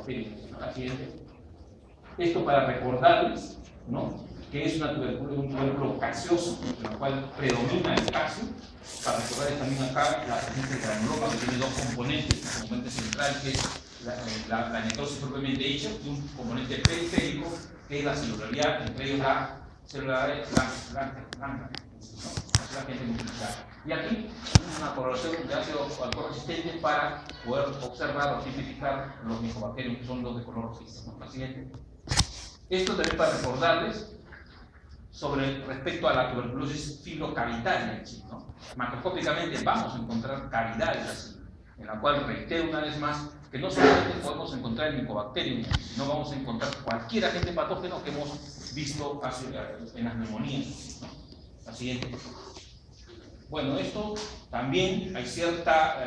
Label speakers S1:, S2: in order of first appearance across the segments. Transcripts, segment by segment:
S1: Micobacterium, ¿no? La siguiente. Esto para recordarles, ¿no?, que es un tubérculo gaseoso, en el cual predomina el calcio. Para recordarles también acá la presencia del granuloma, que tiene dos componentes: un componente central, que es la necrosis propiamente dicha, y un componente periférico, que es la celularidad, entre ellos la celularidad blanca, la gente multiplicar. Y aquí una correlación de ácido alcohol resistente para poder observar o simplificar los micobacterium, que son los de color rojizo, ¿no? La siguiente. Esto también para recordarles sobre respecto a la tuberculosis fibrocavitaria, ¿no? Macroscópicamente vamos a encontrar cavidades así, en la cual reitero una vez más que no solamente podemos encontrar el Mycobacterium, sino vamos a encontrar cualquier agente patógeno que hemos visto en las neumonías, ¿no? La siguiente. Bueno, esto también hay cierta,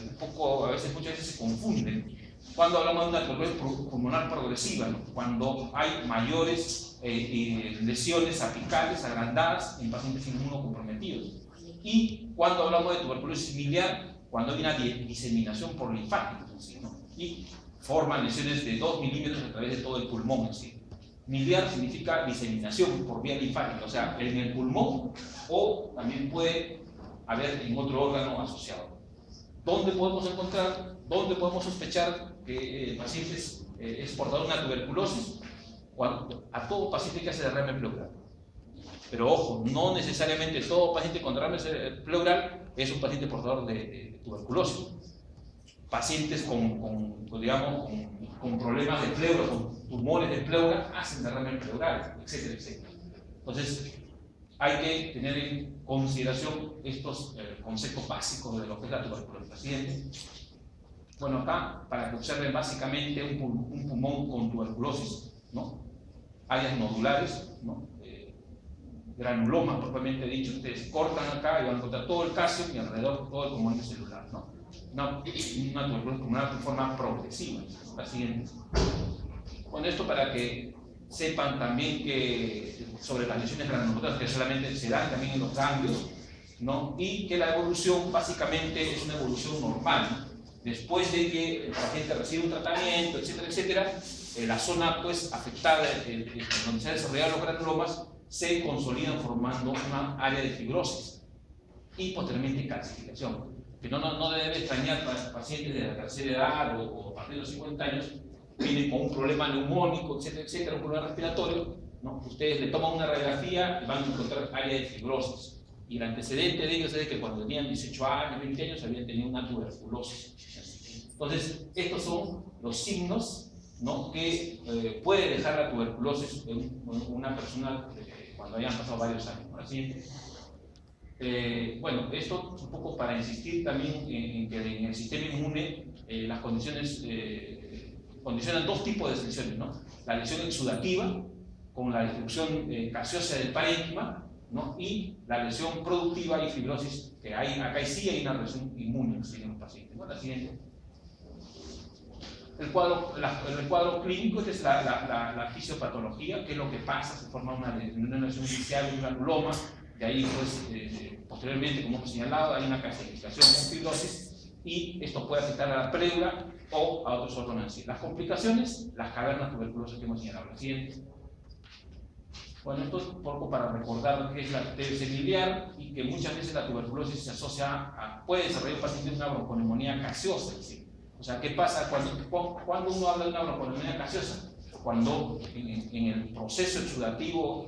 S1: un poco, muchas veces se confunden cuando hablamos de una tuberculosis pulmonar progresiva, ¿no? Cuando hay mayores lesiones apicales agrandadas en pacientes inmunocomprometidos, y cuando hablamos de tuberculosis miliar, cuando hay una diseminación por linfáticos, ¿sí?, ¿no? Y forman lesiones de 2 milímetros a través de todo el pulmón, ¿sí? Miliar significa diseminación por vía linfática, o sea, en el pulmón, o también puede haber en otro órgano asociado. ¿Dónde podemos encontrar, dónde podemos sospechar que el paciente es portador de una tuberculosis? A todo paciente que hace derrame pleural. Pero ojo, no necesariamente todo paciente con derrame pleural es un paciente portador de tuberculosis. Pacientes con problemas de pleura, con tumores de pleura, hacen derrame pleural, etcétera, etcétera. Entonces, hay que tener en consideración estos conceptos básicos de lo que es la tuberculosis. Siguiente. Bueno, acá, para que observen básicamente un pulmón con tuberculosis, ¿no? Áreas nodulares, ¿no? Granuloma, propiamente dicho. Ustedes cortan acá y van a encontrar todo el calcio y alrededor todo el componente celular, ¿no? Una tuberculosis pulmonar de forma progresiva. La siguiente. Bueno, esto para que sepan también que sobre las lesiones granulosas, que solamente se dan también en los ganglios, ¿no? Y que la evolución básicamente es una evolución normal, ¿no? Después de que el paciente recibe un tratamiento, etcétera, etcétera, la zona pues afectada donde se han desarrollado los granulomas se consolidan formando una área de fibrosis y posteriormente calcificación. Que no debe extrañar para pacientes de la tercera edad o a partir de los 50 años, vienen con un problema neumónico, etcétera, etcétera, un problema respiratorio, ¿no? Ustedes le toman una radiografía y van a encontrar área de fibrosis. Y el antecedente de ellos es que cuando tenían 18 años, 20 años, habían tenido una tuberculosis. Entonces, estos son los signos, ¿no?, que puede dejar la tuberculosis en una persona cuando hayan pasado varios años, ¿no? Así, bueno, esto un poco para insistir también en que en el sistema inmune las condiciones condicionan dos tipos de lesiones, ¿no? La lesión exudativa, con la destrucción gaseosa del parénquima, ¿no? Y la lesión productiva y fibrosis, que acá sí hay una lesión inmune en los pacientes. Bueno, la siguiente. El cuadro clínico, esta es la fisiopatología, que es lo que pasa, se forma una lesión inicial de un granuloma, de ahí pues, posteriormente, como hemos señalado, hay una calcificación con fibrosis, y esto puede afectar a la pleura o a otros órganos en sí. Las complicaciones, las cavernas tuberculosas que hemos señalado. La siguiente. Bueno, esto es un poco para recordar que es la TBC miliar y que muchas veces la tuberculosis se asocia puede desarrollar un paciente una bronconeumonía gaseosa, ¿sí? O sea, ¿qué pasa cuando uno habla de una bronconeumonía gaseosa? Cuando en el proceso exudativo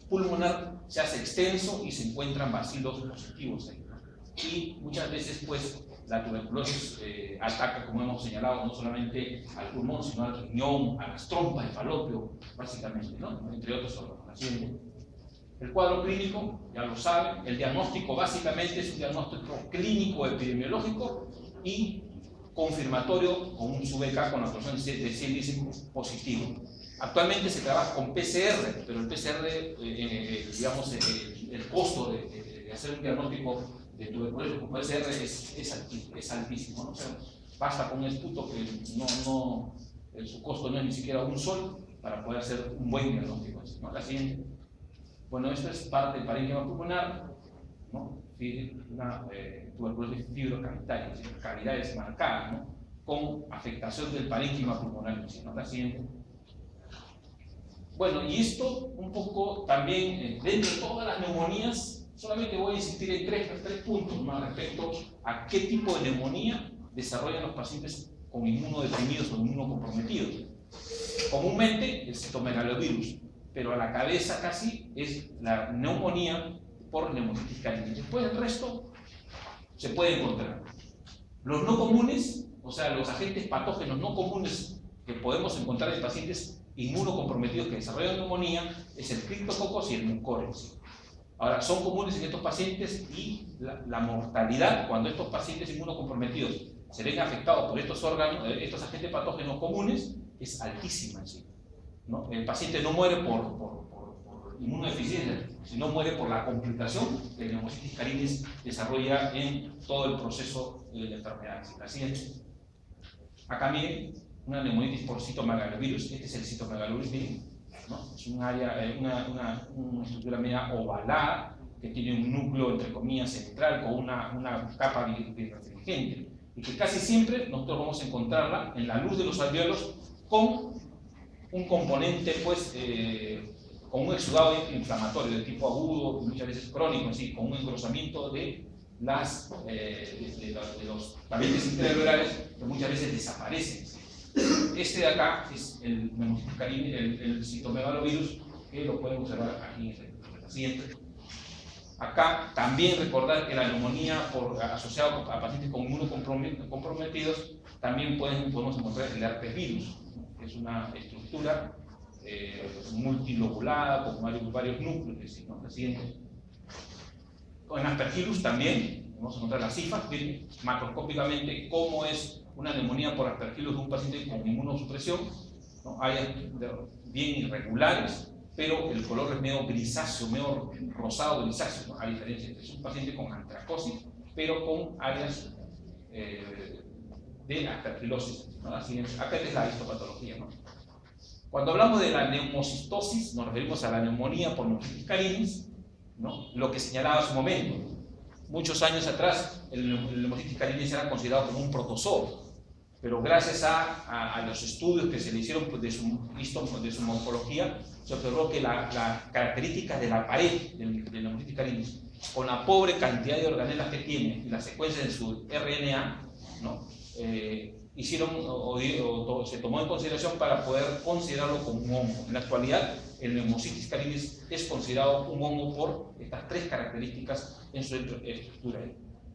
S1: pulmonar se hace extenso y se encuentran bacilos positivos ahí, ¿no? Y muchas veces, pues, la tuberculosis ataca, como hemos señalado, no solamente al pulmón, sino al riñón, a las trompas de falopio, básicamente, ¿no?, entre otros órganos. El cuadro clínico, ya lo saben, el diagnóstico básicamente es un diagnóstico clínico epidemiológico y confirmatorio con un SUBK con la actuación de 100 días positivo. Actualmente se trabaja con PCR, pero el PCR, digamos, el costo de hacer un diagnóstico de tuberculosis con PCR es altísimo, ¿no? O sea, basta con un esputo que su costo no es ni siquiera un sol para poder hacer un buen diagnóstico, ¿no? La siguiente. Bueno, esto es parte del parénquima pulmonar, ¿no? Una tuberculosis fibrocavitaria, cavidades marcadas, ¿no? con afectación del parénquima pulmonar, ¿no? La siguiente. Bueno, y esto un poco también, dentro de todas las neumonías, solamente voy a insistir en tres puntos más respecto a qué tipo de neumonía desarrollan los pacientes con inmunodeprimidos o inmunocomprometidos. Comúnmente el citomegalovirus, pero a la cabeza casi es la neumonía por neumonitis carínica. Después el resto se puede encontrar. Los no comunes, o sea, los agentes patógenos no comunes que podemos encontrar en pacientes inmunocomprometidos que desarrollan neumonía, es el Cryptococcus y el Mucorales. Ahora, son comunes en estos pacientes y la mortalidad cuando estos pacientes inmunocomprometidos se ven afectados por estos órganos, estos agentes patógenos comunes, es altísima, ¿sí? ¿No? El paciente no muere por inmunodeficiencia, sino muere por la complicación que el neumonitis carínis desarrolla en todo el proceso de la enfermedad. ¿Sí? La siguiente. Acá miren, una neumonitis por citomegalovirus. Este es el citomegalovirus, ¿no? Es un área, una estructura media ovalada que tiene un núcleo, entre comillas, central con una capa birefringente, y que casi siempre nosotros vamos a encontrarla en la luz de los alvéolos con un componente, pues, con un exudado inflamatorio de tipo agudo, muchas veces crónico, ¿sí? Con un engrosamiento de los paredes interalveolares que muchas veces desaparecen, ¿sí? Este de acá es el neumonitis carínis, el citomegalovirus, que lo pueden observar aquí en la siguiente. Acá también recordar que la neumonía asociada a pacientes con inmunocomprometidos también podemos encontrar el herpes virus, ¿no? Que es una estructura multilobulada con varios núcleos, ¿no? La siguiente. En Aspergillus también vamos a encontrar las cifras, macroscópicamente cómo es una neumonía por Aspergillus de un paciente con inmunosupresión, ¿no? Áreas bien irregulares, pero el color es medio grisáceo, medio rosado grisáceo, ¿no? A diferencia de un paciente con antracosis, pero con áreas de aspergilosis, ¿no? Así es, acá es la histopatología, ¿no? Cuando hablamos de la neumocistosis, nos referimos a la neumonía por neumonitis carínis, ¿no? Lo que señalaba hace un momento. Muchos años atrás, el neumonitis carínis era considerado como un protozoo, pero gracias a los estudios que se le hicieron de su morfología, se observó que las características de la pared del neumonitis carínis, con la pobre cantidad de organelas que tiene y la secuencia de su RNA, ¿no? Se tomó en consideración para poder considerarlo como un hongo. En la actualidad, el neumonitis carínis es considerado un hongo por estas tres características en su estructura.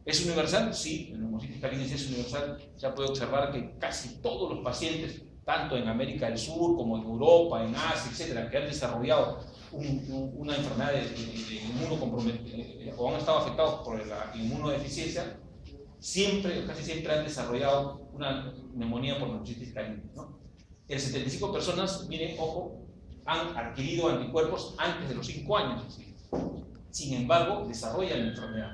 S1: ¿Es universal? Sí, el neumonitis carínis es universal. Ya puede observar que casi todos los pacientes, tanto en América del Sur como en Europa, en Asia, etcétera, que han desarrollado una enfermedad de inmunocomprometida o han estado afectados por la inmunodeficiencia, casi siempre han desarrollado una neumonía por neumonitis carínis, ¿no? El 75 personas, miren, ojo, han adquirido anticuerpos antes de los 5 años. ¿Sí? Sin embargo, desarrollan la enfermedad.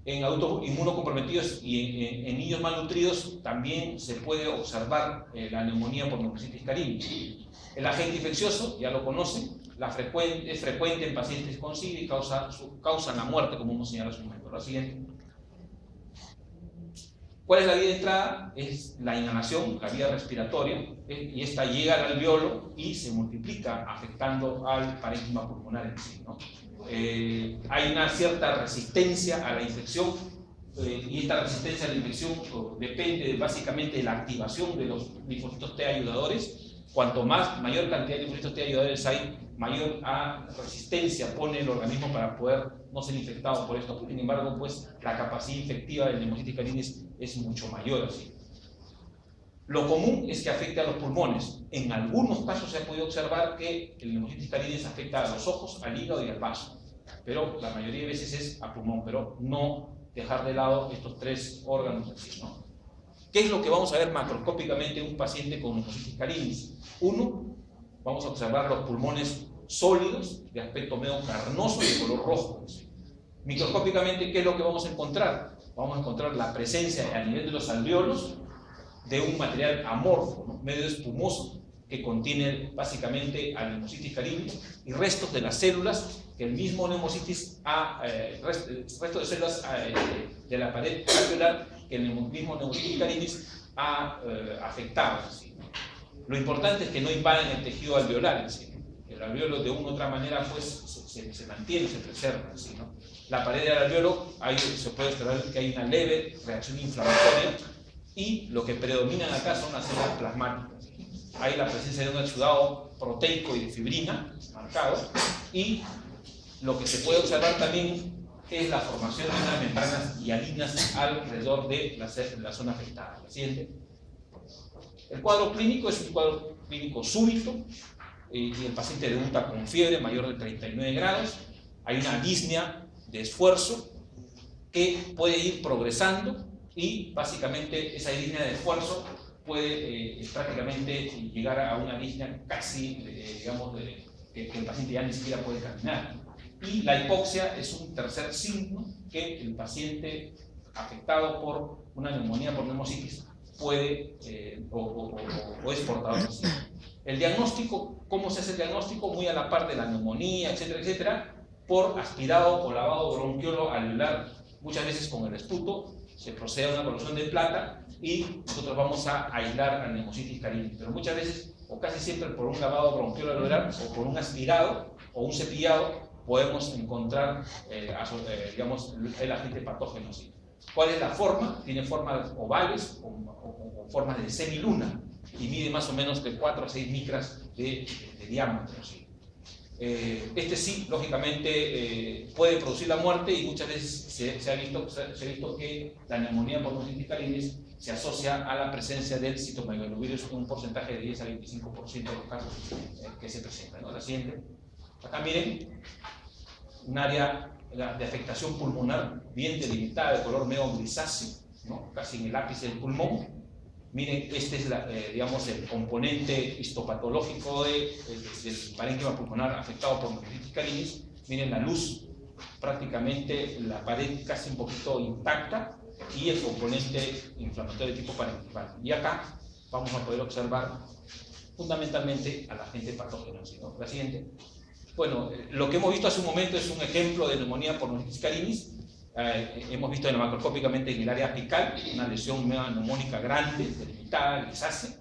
S1: En adultos inmunocomprometidos y en niños malnutridos también se puede observar la neumonía por neumonitis carínis. El agente infeccioso, ya lo conocen, es frecuente en pacientes con SIDA y causan la muerte, como hemos señalado hace un momento. La siguiente. ¿Cuál es la vía de entrada? Es la inhalación, la vía respiratoria, y esta llega al alveolo y se multiplica afectando al parénquima pulmonar en sí, ¿no? Hay una cierta resistencia a la infección, y esta resistencia a la infección depende básicamente de la activación de los linfocitos T ayudadores. Cuanto mayor cantidad de linfocitos T ayudadores hay, mayor resistencia pone el organismo para poder no ser infectado por esto. Sin embargo, pues, la capacidad infectiva del neumonitis carínis es mucho mayor así. Lo común es que afecte a los pulmones. En algunos casos se ha podido observar que el neumonitis carínis afecta a los ojos, al hígado y al vaso, pero la mayoría de veces es a pulmón, pero no dejar de lado estos tres órganos así, ¿no? ¿Qué es lo que vamos a ver macroscópicamente en un paciente con neumonitis carínis? Uno, vamos a observar los pulmones sólidos, de aspecto medio carnoso y de color rojo. Microscópicamente, ¿qué es lo que vamos a encontrar? Vamos a encontrar la presencia a nivel de los alvéolos de un material amorfo, ¿no? Medio espumoso, que contiene básicamente al neumonitis carínis y restos de las células que el mismo neumonitis, resto de células de la pared alveolar que el mismo neumonitis carínis afectados. ¿Sí? Lo importante es que no invadan el tejido alveolar. ¿Sí? El alveolo de una u otra manera pues, se mantiene, se preserva. ¿Sí? ¿No? La pared del alveolo se puede observar que hay una leve reacción inflamatoria y lo que predominan acá son las células plasmáticas. Hay la presencia de un exudado proteico y de fibrina marcado, y lo que se puede observar también es la formación de unas membranas hialinas alrededor de la zona afectada. La siguiente. El cuadro clínico es un cuadro clínico súbito y el paciente debuta con fiebre mayor de 39 grados. Hay una disnea de esfuerzo que puede ir progresando y básicamente esa disnea de esfuerzo puede prácticamente llegar a una disnea casi, digamos, que el paciente ya ni siquiera puede caminar. Y la hipoxia es un tercer signo que el paciente afectado por una neumonía por neumocitis puede o es portador de sí. El diagnóstico, ¿cómo se hace el diagnóstico? Muy a la par de la neumonía, etcétera, etcétera, por aspirado o lavado bronquiolo alveolar, muchas veces con el esputo, se procede a una colocación de plata y nosotros vamos a aislar a neumocitis carini, pero muchas veces, o casi siempre por un lavado bronquiolo alveolar o por un aspirado o un cepillado, podemos encontrar, digamos, el agente patógeno. ¿Sí? ¿Cuál es la forma? Tiene formas ovales o formas de semiluna y mide más o menos de 4 a 6 micras de diámetro. ¿Sí? Este sí, lógicamente, puede producir la muerte y muchas veces se ha visto que la neumonía por neumocitis carini se asocia a la presencia del citomegalovirus en un porcentaje de 10 a 25% de los casos que se presentan. ¿No? La siguiente. Acá miren, un área de afectación pulmonar bien delimitada de color medio grisáceo, ¿no? Casi en el ápice del pulmón. Miren, este es digamos, el componente histopatológico del parénquima pulmonar afectado por neumocitis carini. Miren la luz, prácticamente la pared casi un poquito intacta y el componente inflamatorio de tipo parenquimal. Y acá vamos a poder observar fundamentalmente al agente patógeno. ¿No? La siguiente. Bueno, lo que hemos visto hace un momento es un ejemplo de neumonía por neumocitis carini. Hemos visto macroscópicamente en el área apical una lesión neumónica grande, delimitada, grisácea,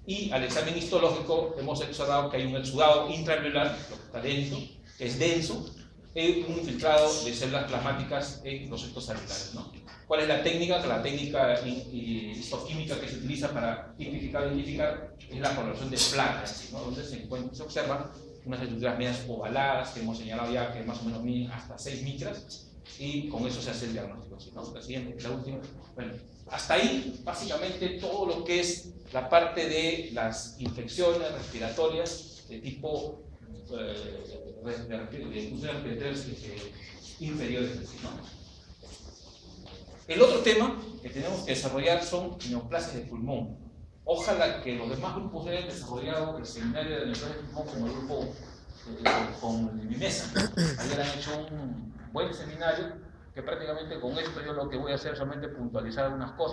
S1: y al examen histológico hemos observado que hay un exudado intraalveolar, lo que está dentro, que es denso, un infiltrado de células plasmáticas en los sectos alveolares. ¿No? ¿Cuál es la técnica? La técnica histoquímica que se utiliza para identificar es la coloración de placas, ¿no? Donde se observan unas estructuras medias ovaladas que hemos señalado ya que más o menos miden hasta 6 micras, y con eso se hace el diagnóstico. ¿No? La siguiente, la última. Bueno, hasta ahí básicamente todo lo que es la parte de las infecciones respiratorias de tipo de funciones respiratorias inferiores. ¿No? El otro tema que tenemos que desarrollar son neoplasias de pulmón. Ojalá que los demás grupos hayan desarrollado el seminario de neoplasias de pulmón como el grupo con mi mesa. Ayer han hecho un buen seminario que prácticamente con esto yo lo que voy a hacer es solamente puntualizar algunas cosas.